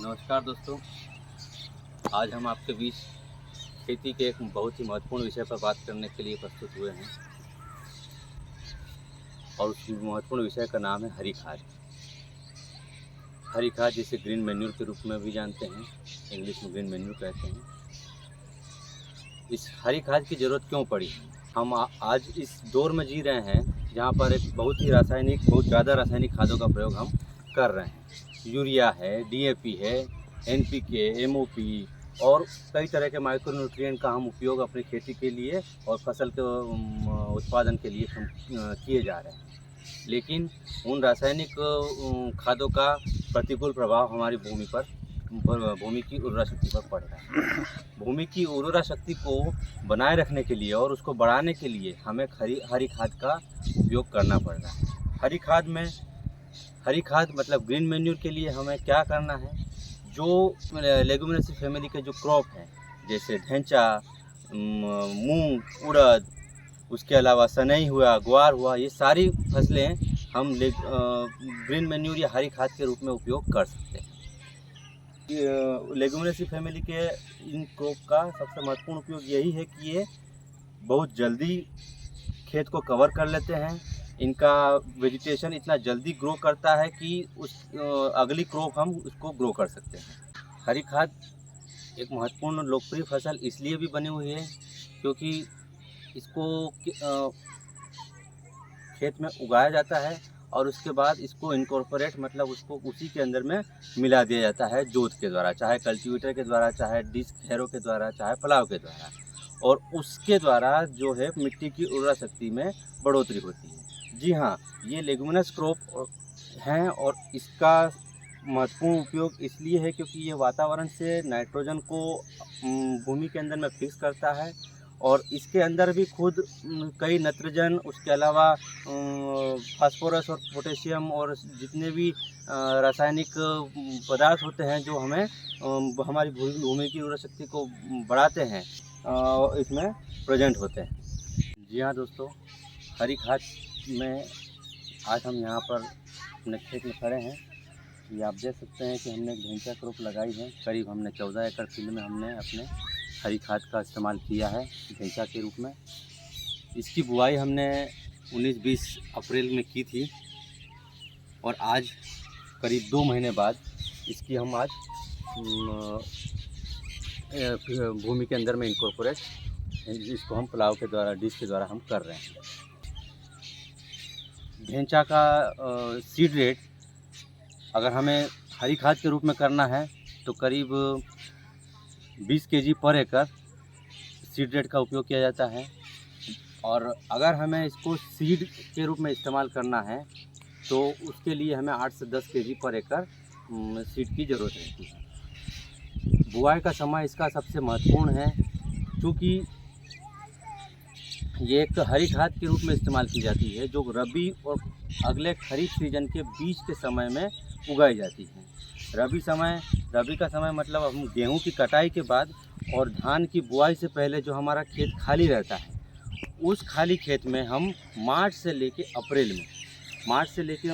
नमस्कार दोस्तों, आज हम आपके बीच खेती के एक बहुत ही महत्वपूर्ण विषय पर बात करने के लिए प्रस्तुत हुए हैं और उस महत्वपूर्ण विषय का नाम है हरी खाद। हरी खाद जिसे ग्रीन मैन्यूर के रूप में भी जानते हैं, इंग्लिश में ग्रीन मैन्यूर कहते हैं। इस हरी खाद की ज़रूरत क्यों पड़ी? हम आज इस दौर में जी रहे हैं जहाँ पर एक बहुत ज़्यादा रासायनिक खादों का प्रयोग हम कर रहे हैं। यूरिया है, डीएपी है, एनपीके, एमओपी और कई तरह के माइक्रोन्यूट्रिएंट का हम उपयोग अपनी खेती के लिए और फसल के उत्पादन के लिए हम किए जा रहे हैं। लेकिन उन रासायनिक खादों का प्रतिकूल प्रभाव हमारी भूमि की उर्वरा शक्ति पर पड़ रहा है। भूमि की उर्वरा शक्ति को बनाए रखने के लिए और उसको बढ़ाने के लिए हमें हरी खाद का उपयोग करना पड़ रहा है। हरी खाद मतलब ग्रीन मैन्यूर के लिए हमें क्या करना है? जो लेगुमिनेसी फैमिली के जो क्रॉप हैं, जैसे ढेंचा, मूंग, उड़द, उसके अलावा सनई हुआ, ग्वार हुआ, ये सारी फसलें हम ग्रीन मैन्यूर या हरी खाद के रूप में उपयोग कर सकते हैं। लेगुमिनेसी फैमिली के इन क्रॉप का सबसे महत्वपूर्ण उपयोग यही है कि ये बहुत जल्दी खेत को कवर कर लेते हैं। इनका वेजिटेशन इतना जल्दी ग्रो करता है कि अगली क्रॉप हम उसको ग्रो कर सकते हैं। हरी खाद एक महत्वपूर्ण लोकप्रिय फसल इसलिए भी बनी हुई है क्योंकि इसको खेत में उगाया जाता है और उसके बाद इसको इनकॉर्पोरेट मतलब उसको उसी के अंदर में मिला दिया जाता है जोत के द्वारा, चाहे कल्टीवेटर के द्वारा, चाहे डिस्क हैरो के द्वारा, चाहे प्लाव के द्वारा, और उसके द्वारा जो है मिट्टी की उर्वरा शक्ति में बढ़ोतरी होती है। जी हाँ, ये लेगुमिनस क्रॉप हैं और इसका महत्वपूर्ण उपयोग इसलिए है क्योंकि ये वातावरण से नाइट्रोजन को भूमि के अंदर में फिक्स करता है और इसके अंदर भी खुद कई नाइट्रोजन, उसके अलावा फास्फोरस और पोटेशियम और जितने भी रासायनिक पदार्थ होते हैं जो हमें हमारी भूमि की उर्वरा शक्ति को बढ़ाते हैं, इसमें प्रेजेंट होते हैं। जी हाँ दोस्तों, हरी खाद में आज हम यहाँ पर अपने खेत में खड़े हैं। ये आप देख सकते हैं कि हमने एक ढेंचा क्रॉप लगाई है। करीब हमने 14 एकड़ फील्ड में हमने अपने हरी खाद का इस्तेमाल किया है ढेंचा के रूप में। इसकी बुआई हमने 19-20 अप्रैल में की थी और आज करीब 2 महीने बाद इसकी हम आज भूमि के अंदर में इनकॉर्पोरेट, इसको हम प्लाव के द्वारा, डिस्क के द्वारा हम कर रहे हैं। ढेंचा का सीड रेट अगर हमें हरी खाद के रूप में करना है तो करीब 20 kg पर एकड़ सीड रेट का उपयोग किया जाता है, और अगर हमें इसको सीड के रूप में इस्तेमाल करना है तो उसके लिए हमें 8 से 10 kg पर एकड़ सीड की ज़रूरत रहती है। बुआई का समय इसका सबसे महत्वपूर्ण है क्योंकि ये एक हरी खाद के रूप में इस्तेमाल की जाती है जो रबी और अगले खरीफ सीजन के बीच के समय में उगाई जाती है। रबी का समय मतलब हम गेहूं की कटाई के बाद और धान की बुआई से पहले जो हमारा खेत खाली रहता है, उस खाली खेत में हम मार्च से लेके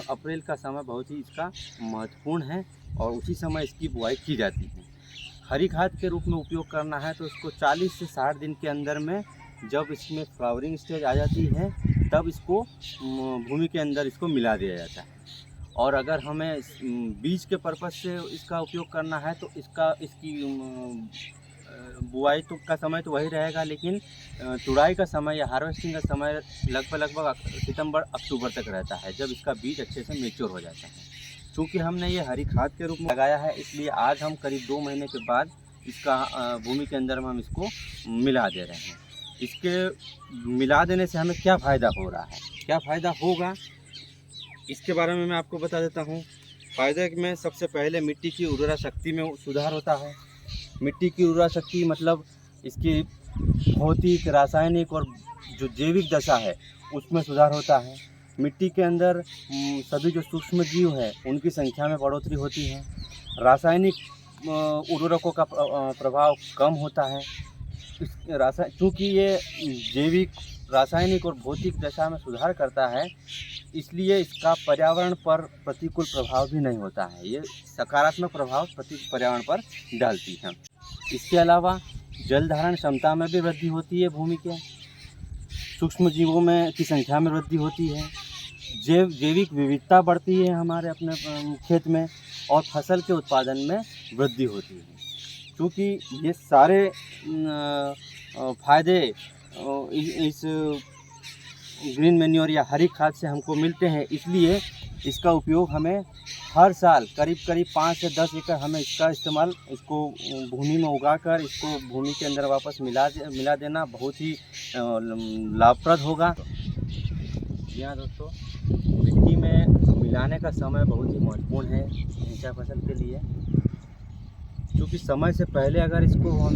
अप्रैल का समय बहुत ही इसका महत्वपूर्ण है और उसी समय इसकी बुआई की जाती है। हरी खाद के रूप में उपयोग करना है तो इसको 40 से 60 दिन के अंदर में, जब इसमें फ्लावरिंग स्टेज आ जाती है, तब इसको भूमि के अंदर इसको मिला दिया जाता है। और अगर हमें बीज के पर्पज़ से इसका उपयोग करना है तो इसकी बुआई का समय तो वही रहेगा, लेकिन तुड़ाई का समय या हार्वेस्टिंग का समय लगभग सितंबर अक्टूबर तक रहता है, जब इसका बीज अच्छे से मैच्योर हो जाता है। चूँकि हमने ये हरी खाद के रूप में लगाया है, इसलिए आज हम करीब 2 महीने के बाद इसका भूमि के अंदर में हम इसको मिला दे रहे हैं। इसके मिला देने से हमें क्या फ़ायदा हो रहा है, क्या फ़ायदा होगा, इसके बारे में मैं आपको बता देता हूँ। फ़ायदे में सबसे पहले मिट्टी की उर्वरा शक्ति में सुधार होता है। मिट्टी की उर्वरा शक्ति मतलब इसकी भौतिक, रासायनिक और जो जैविक दशा है उसमें सुधार होता है। मिट्टी के अंदर सभी जो सूक्ष्म जीव हैं उनकी संख्या में बढ़ोतरी होती है। रासायनिक उर्वरकों का प्रभाव कम होता है। चूँकि ये जैविक रासायनिक और भौतिक दशा में सुधार करता है, इसलिए इसका पर्यावरण पर प्रतिकूल प्रभाव भी नहीं होता है। ये सकारात्मक प्रभाव पर्यावरण पर डालती है। इसके अलावा जल धारण क्षमता में भी वृद्धि होती है भूमि के, सूक्ष्म जीवों में की संख्या में वृद्धि होती है, जैविक विविधता बढ़ती है हमारे अपने खेत में, और फसल के उत्पादन में वृद्धि होती है। क्योंकि ये सारे फ़ायदे इस ग्रीन मैन्योर या हरी खाद से हमको मिलते हैं, इसलिए इसका उपयोग हमें हर साल करीब 5 से 10 एकड़ हमें इसका इस्तेमाल, इसको भूमि में उगाकर इसको भूमि के अंदर वापस मिला देना बहुत ही लाभप्रद होगा। जी हाँ दोस्तों, मिट्टी में मिलाने का समय बहुत ही महत्वपूर्ण है ढेंचा फसल के लिए, क्योंकि समय से पहले अगर इसको हम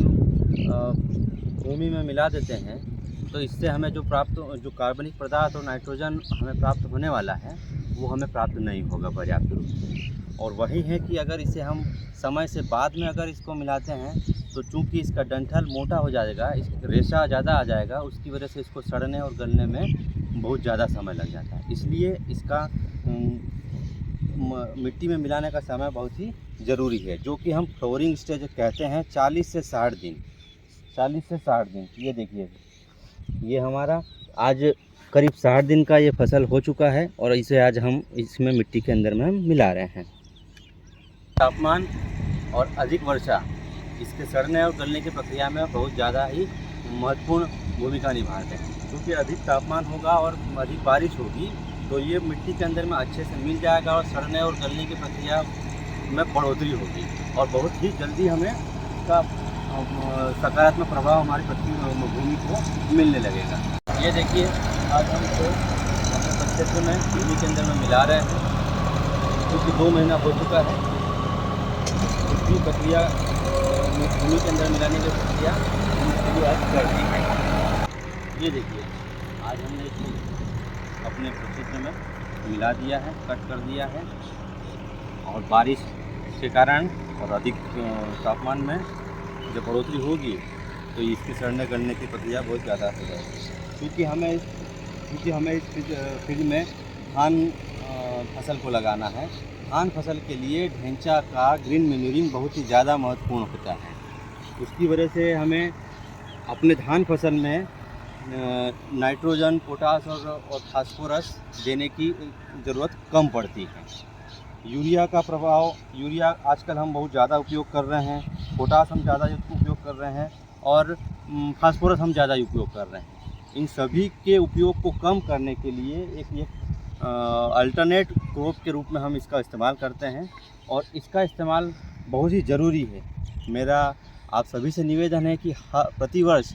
भूमि में मिला देते हैं तो इससे हमें जो कार्बनिक पदार्थ और नाइट्रोजन हमें प्राप्त होने वाला है वो हमें प्राप्त नहीं होगा पर्याप्त रूप से। और वही है कि अगर इसे हम समय से बाद में अगर इसको मिलाते हैं तो चूंकि इसका डंठल मोटा हो जाएगा, इसका रेशा ज़्यादा आ जाएगा, उसकी वजह से इसको सड़ने और गलने में बहुत ज़्यादा समय लग जाता है। इसलिए इसका मिट्टी में मिलाने का समय बहुत ही ज़रूरी है, जो कि हम फ्लोरिंग स्टेज कहते हैं, 40 से 60 दिन। 40 से 60 दिन। ये देखिए, ये हमारा आज करीब 60 दिन का ये फसल हो चुका है और इसे आज हम इसमें मिट्टी के अंदर में हम मिला रहे हैं। तापमान और अधिक वर्षा इसके सड़ने और गलने की प्रक्रिया में बहुत ज़्यादा ही महत्वपूर्ण भूमिका निभाते हैं, क्योंकि अधिक तापमान होगा और अधिक बारिश होगी तो ये मिट्टी के अंदर में अच्छे से मिल जाएगा और सड़ने और गलने की प्रक्रिया में बढ़ोतरी होगी और बहुत ही जल्दी हमें इसका सकारात्मक प्रभाव हमारी भूमि को मिलने लगेगा। ये देखिए, आज हम तो अपने क्षेत्र में भूमि के अंदर में मिला रहे हैं, क्योंकि 2 महीना हो चुका है। इसकी प्रक्रिया भूमि के अंदर मिलाने की प्रक्रिया हमने आज कर दी है। ये देखिए, आज हमने इसको अपने क्षेत्र में मिला दिया है, कट कर दिया है, और बारिश के कारण और अधिक तापमान में जब बढ़ोतरी होगी तो इसके सड़ने गलने की प्रक्रिया बहुत ज़्यादा हो जाएगी। क्योंकि हमें इस फील्ड में धान फसल को लगाना है। धान फसल के लिए ढेंचा का ग्रीन मैन्योरिंग बहुत ही ज़्यादा महत्वपूर्ण होता है। उसकी वजह से हमें अपने धान फसल में नाइट्रोजन, पोटास और फास्फोरस देने की ज़रूरत कम पड़ती है। यूरिया का प्रभाव, यूरिया आजकल हम बहुत ज़्यादा उपयोग कर रहे हैं, पोटास हम ज़्यादा उपयोग कर रहे हैं और फास्फोरस हम ज़्यादा उपयोग कर रहे हैं। इन सभी के उपयोग को कम करने के लिए एक अल्टरनेट क्रॉप के रूप में हम इसका इस्तेमाल करते हैं और इसका इस्तेमाल बहुत ही ज़रूरी है। मेरा आप सभी से निवेदन है कि प्रतिवर्ष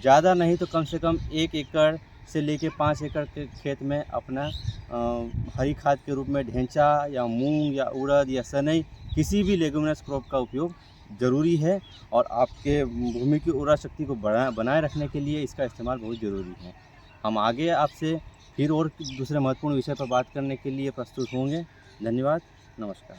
ज़्यादा नहीं तो कम से कम 1 एकड़ से लेके 5 एकड़ के खेत में अपना हरी खाद के रूप में ढेंचा या मूंग या उड़द या सनई किसी भी लेगुमिनस क्रॉप का उपयोग ज़रूरी है और आपके भूमि की उर्वरा शक्ति को बनाए रखने के लिए इसका इस्तेमाल बहुत ज़रूरी है। हम आगे आपसे फिर और दूसरे महत्वपूर्ण विषय पर बात करने के लिए प्रस्तुत होंगे। धन्यवाद, नमस्कार।